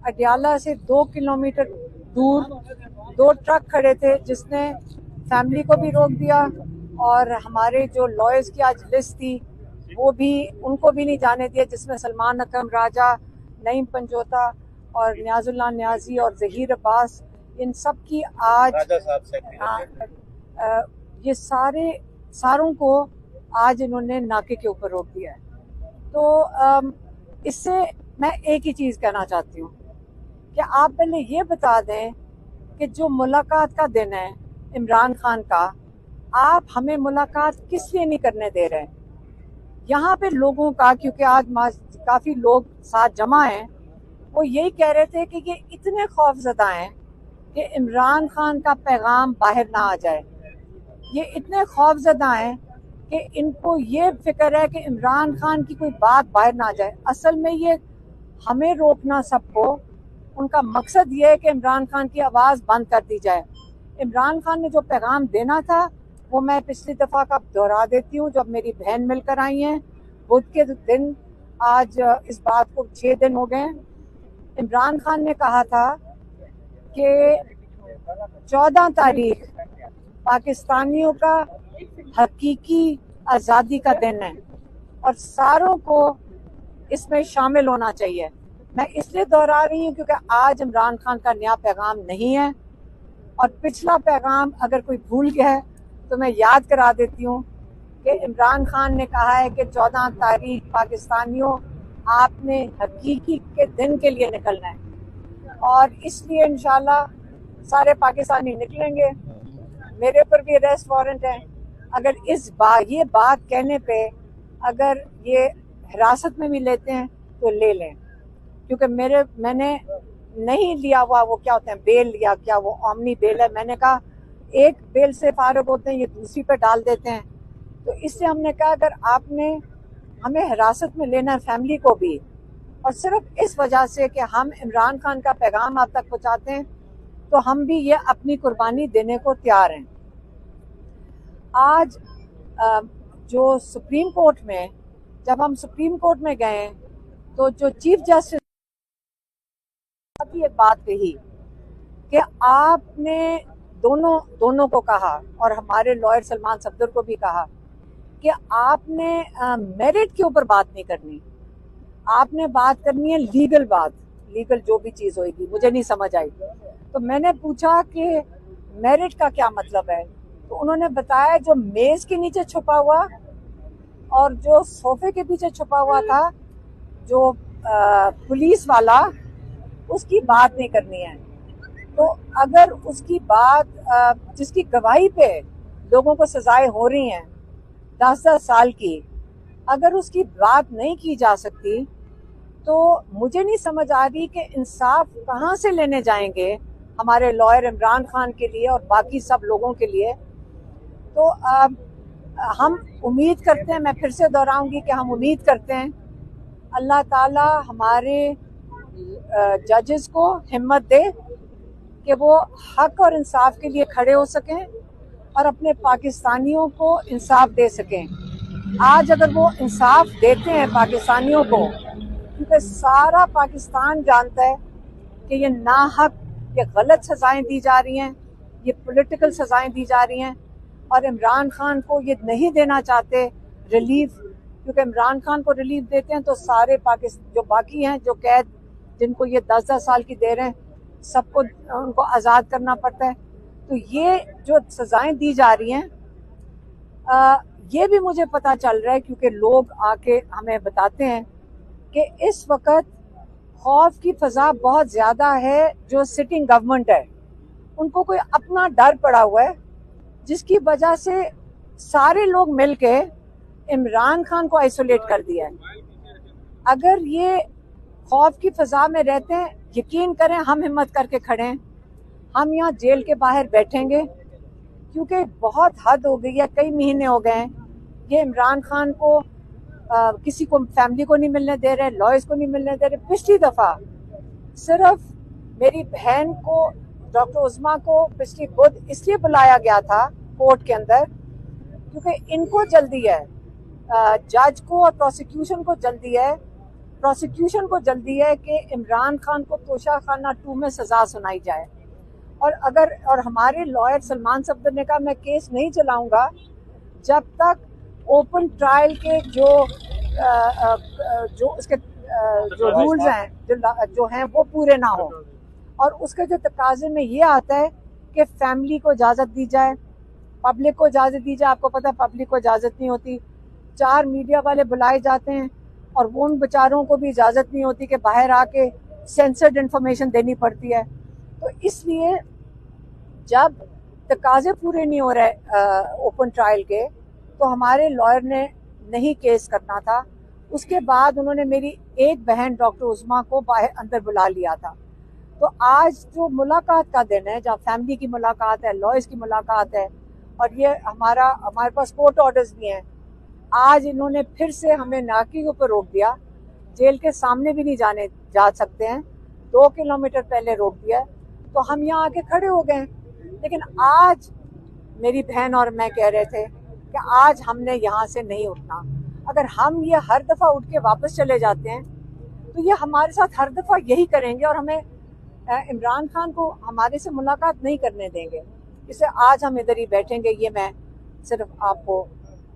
अडयाला से 2 किलोमीटर दूर 2 ट्रक खड़े थे, जिसने फैमिली को भी रोक दिया और हमारे जो लॉयर्स की आज लिस्ट थी वो भी, उनको भी नहीं जाने दिया, जिसमें सलमान अकरम राजा, नईम पंजोता और न्याजुल्लाह न्याजी और जहीर अब्बास, इन सब की आज ये सारों को आज इन्होंने नाके के ऊपर रोक दिया है। तो इससे मैं एक ही चीज़ कहना चाहती हूँ कि आप पहले ये बता दें कि जो मुलाकात का दिन है इमरान खान का, आप हमें मुलाकात किस लिए नहीं करने दे रहे हैं? यहाँ पे लोगों का, क्योंकि आज काफ़ी लोग साथ जमा हैं, वो यही कह रहे थे कि ये इतने खौफजदा हैं कि इमरान खान का पैगाम बाहर ना आ जाए। ये इतने खौफजदा हैं कि इनको ये फिक्र है कि इमरान खान की कोई बात बाहर ना आ जाए। असल में ये हमें रोकना सबको, उनका मकसद ये है कि इमरान खान की आवाज़ बंद कर दी जाए। इमरान खान ने जो पैगाम देना था वो मैं पिछली दफ़ा का दोहरा देती हूँ, जब मेरी बहन मिलकर आई हैं बुध के दिन, आज इस बात को 6 दिन हो गए। इमरान खान ने कहा था कि 14 तारीख पाकिस्तानियों का हकीकी आज़ादी का दिन है और सारों को इसमें शामिल होना चाहिए। मैं इसलिए दोहरा रही हूँ क्योंकि आज इमरान खान का नया पैगाम नहीं है, और पिछला पैगाम अगर कोई भूल गया है तो मैं याद करा देती हूँ कि इमरान खान ने कहा है कि 14 तारीख पाकिस्तानियों, आपने हकीकी के दिन के लिए निकलना है, और इसलिए इंशाल्लाह सारे पाकिस्तानी निकलेंगे। मेरे ऊपर भी अरेस्ट वारंट है। अगर ये बात कहने पे अगर ये हिरासत में भी लेते हैं तो ले लें, क्योंकि मैंने नहीं लिया हुआ, वो क्या होते हैं, बेल लिया, क्या वो ओमनी बेल है। मैंने कहा एक बेल से फारग होते हैं, ये दूसरी पे डाल देते हैं। तो इससे हमने कहा अगर आपने हमें हिरासत में लेना है, फैमिली को भी, और सिर्फ इस वजह से कि हम इमरान खान का पैगाम आप तक पहुँचाते हैं, तो हम भी ये अपनी कुर्बानी देने को तैयार हैं। आज जो सुप्रीम कोर्ट में, जब हम सुप्रीम कोर्ट में गए तो जो चीफ जस्टिस की एक बात कही कि आपने दोनों को कहा, और हमारे लॉयर सलमान सफदर को भी कहा कि आपने मेरिट के ऊपर बात नहीं करनी, आपने बात करनी है लीगल बात, लीगल जो भी चीज़ होगी। मुझे नहीं समझ आई, तो मैंने पूछा कि मेरिट का क्या मतलब है, तो उन्होंने बताया जो मेज के नीचे छुपा हुआ और जो सोफे के पीछे छुपा हुआ था, जो पुलिस वाला, उसकी बात नहीं करनी है। तो अगर उसकी बात, जिसकी गवाही पे लोगों को सजाएं हो रही हैं 10-10 साल की, अगर उसकी बात नहीं की जा सकती, तो मुझे नहीं समझ आ रही कि इंसाफ कहाँ से लेने जाएंगे हमारे लॉयर इमरान खान के लिए और बाकी सब लोगों के लिए। तो हम उम्मीद करते हैं, मैं फिर से दोहराऊंगी कि हम उम्मीद करते हैं अल्लाह ताला हमारे जजेस को हिम्मत दे कि वो हक और इंसाफ के लिए खड़े हो सकें और अपने पाकिस्तानियों को इंसाफ दे सकें। आज अगर वो इंसाफ देते हैं पाकिस्तानियों को, क्योंकि सारा पाकिस्तान जानता है कि ये नाहक, ये गलत सजाएं दी जा रही हैं, ये पॉलिटिकल सजाएं दी जा रही हैं, और इमरान खान को ये नहीं देना चाहते रिलीफ, क्योंकि इमरान खान को रिलीफ देते हैं तो सारे पाकिस्तान जो बाकी हैं, जो कैद जिनको ये 10-10 साल की दे रहे हैं, सबको उनको आज़ाद करना पड़ता है। तो ये जो सजाएं दी जा रही हैं, ये भी मुझे पता चल रहा है, क्योंकि लोग आके हमें बताते हैं कि इस वक्त खौफ की फ़ज़ा बहुत ज़्यादा है। जो सिटिंग गवर्नमेंट है, उनको कोई अपना डर पड़ा हुआ है, जिसकी वजह से सारे लोग मिलके इमरान खान को आइसोलेट कर दिया है। अगर ये खौफ की फ़ज़ा में रहते हैं, यकीन करें हम हिम्मत करके खड़े हैं, हम यहाँ जेल के बाहर बैठेंगे, क्योंकि बहुत हद हो गई है। कई महीने हो गए हैं ये इमरान खान को किसी को, फैमिली को नहीं मिलने दे रहे, लॉयर्स को नहीं मिलने दे रहे। पिछली दफ़ा सिर्फ मेरी बहन को, डॉक्टर उज़मा को, पिछली बुध इसलिए बुलाया गया था कोर्ट के अंदर क्योंकि इनको जल्दी है, जज को और प्रोसिक्यूशन को जल्दी है प्रोसिक्यूशन को जल्दी है कि इमरान खान को तोशाखाना 2 में सजा सुनाई जाए। और हमारे लॉयर सलमान सफदर ने कहा मैं केस नहीं चलाऊंगा जब तक ओपन ट्रायल के जो उसके जो रूल्स हैं जो हैं वो पूरे ना हो। और उसके जो तकाजे में ये आता है कि फैमिली को इजाज़त दी जाए, पब्लिक को इजाज़त दी जाए। आपको पता है पब्लिक को इजाज़त नहीं होती। 4 मीडिया वाले बुलाए जाते हैं और वो उन बेचारों को भी इजाज़त नहीं होती कि बाहर आके सेंसर्ड इंफॉर्मेशन देनी पड़ती है। तो इसलिए जब तकाजे पूरे नहीं हो रहे ओपन ट्रायल के, तो हमारे लॉयर ने नहीं केस करना था। उसके बाद उन्होंने मेरी एक बहन डॉक्टर उस्मा को बाहर अंदर बुला लिया था। तो आज जो मुलाकात का दिन है, जहाँ फैमिली की मुलाकात है, लॉयर्स की मुलाकात है, और ये हमारे पास कोर्ट ऑर्डर्स भी हैं। आज इन्होंने फिर से हमें नाके के ऊपर रोक दिया, जेल के सामने भी नहीं जा सकते हैं, 2 किलोमीटर पहले रोक दिया है। तो हम यहाँ आके खड़े हो गए। लेकिन आज मेरी बहन और मैं कह रहे थे कि आज हमने यहाँ से नहीं उठना। अगर हम ये हर दफ़ा उठ के वापस चले जाते हैं तो ये हमारे साथ हर दफ़ा यही करेंगे और हमें इमरान खान को हमारे से मुलाकात नहीं करने देंगे। इससे आज हम इधर ही बैठेंगे, ये मैं सिर्फ आपको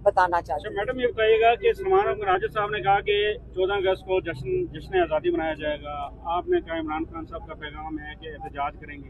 बताना चाहती हूँ। मैडम ये बताइएगा कि सलमान राजा साहब ने कहा कि 14 अगस्त को जश्न आज़ादी मनाया जाएगा। आपने कहा इमरान खान साहब का पैगाम है कि एहतजाज करेंगे,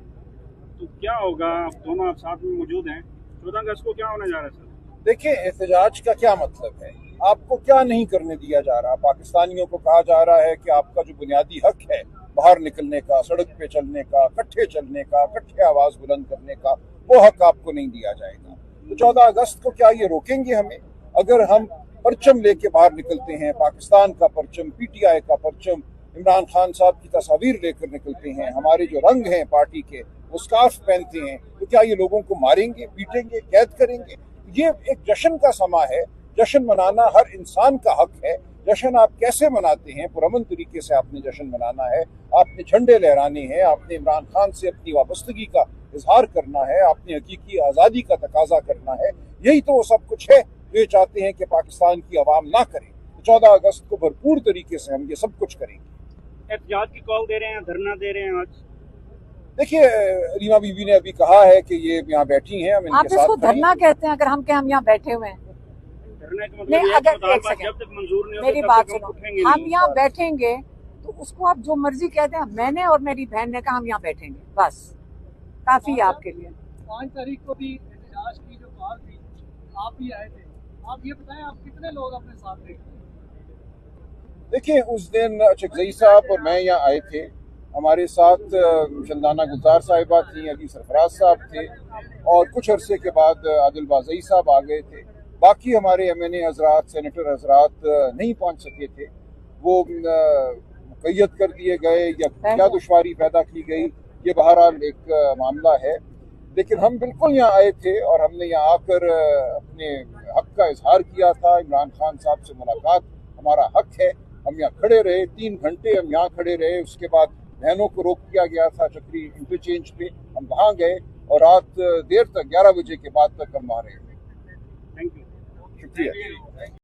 तो क्या होगा? दोनों आप साथ में मौजूद हैं, 14 अगस्त को क्या होने जा रहा है? सर देखिए, एहतजाज का क्या मतलब है? आपको क्या नहीं करने दिया जा रहा? पाकिस्तानियों को कहा जा रहा है कि आपका जो बुनियादी हक है बाहर निकलने का, सड़क पे चलने का, इकट्ठे चलने का, इकट्ठे आवाज बुलंद करने का, वो हक आपको नहीं दिया जाएगा। तो 14 अगस्त को क्या ये रोकेंगे हमें? अगर हम परचम लेके बाहर निकलते हैं, पाकिस्तान का परचम, पीटीआई का परचम, इमरान खान साहब की तस्वीर लेकर निकलते हैं, हमारे जो रंग हैं पार्टी के वो स्कार्फ पहनते हैं, तो क्या ये लोगों को मारेंगे, पीटेंगे, कैद करेंगे? ये एक जश्न का समा है। जश्न मनाना हर इंसान का हक है। जश्न आप कैसे मनाते हैं? पुरअमन तरीके से आपने जश्न मनाना है। आपने झंडे लहराने हैं, आपने इमरान खान से अपनी वाबस्तगी का इजहार करना है, आपने हकीकी आज़ादी का तकाजा करना है। यही तो वो सब कुछ है जो ये चाहते हैं कि पाकिस्तान की आवाम ना करे। 14 अगस्त को भरपूर तरीके से हम ये सब कुछ करेंगे। एहतजाज की कॉल दे रहे हैं, धरना दे रहे हैं आज। देखिए, रीमा बीबी ने अभी कहा है कि ये यहाँ बैठी हैं, हम इनके आप साथ इसको धरना कहते हैं? अगर हम यहाँ बैठे हुए हैं, धरने का मतलब नहीं, अगर एक जब सेकंड तक मंजूर नहीं मेरी होता बात तब तक सुनो, हम यहाँ बैठेंगे तो उसको आप जो मर्जी कहते हैं। मैंने और मेरी बहन ने कहा हम यहाँ बैठेंगे, बस काफी है आपके लिए। 5 तारीख को भी एहतजाज की जो कॉल थी, आप भी आए थे। आप ये बताएं, आप कितने लोग अपने साथ थे? देखिए, उस दिन चकजई साहब और मैं यहाँ आए थे। हमारे साथ चंदाना गुलजार साहिबा थी, अली सरफराज साहब थे, और कुछ अरसे के बाद आदिल बाज़ई साहब आ गए थे। बाकी हमारे MNA हजरात, सेनेटर हजरात नहीं पहुँच सके थे। वो मुक़य्यद कर दिए गए या क्या दुश्वारी पैदा की गई, ये बहरहाल एक मामला है। लेकिन हम बिल्कुल यहाँ आए थे और हमने यहाँ आकर अपने हक का इजहार किया था। इमरान खान साहब से मुलाकात हमारा हक है। हम यहाँ खड़े रहे, 3 घंटे हम यहाँ खड़े रहे। उसके बाद बहनों को रोक दिया गया था चक्री इंटरचेंज पे, हम वहाँ गए और रात देर तक 11 बजे के बाद तक हम वहाँ रहे। थैंक यू, शुक्रिया।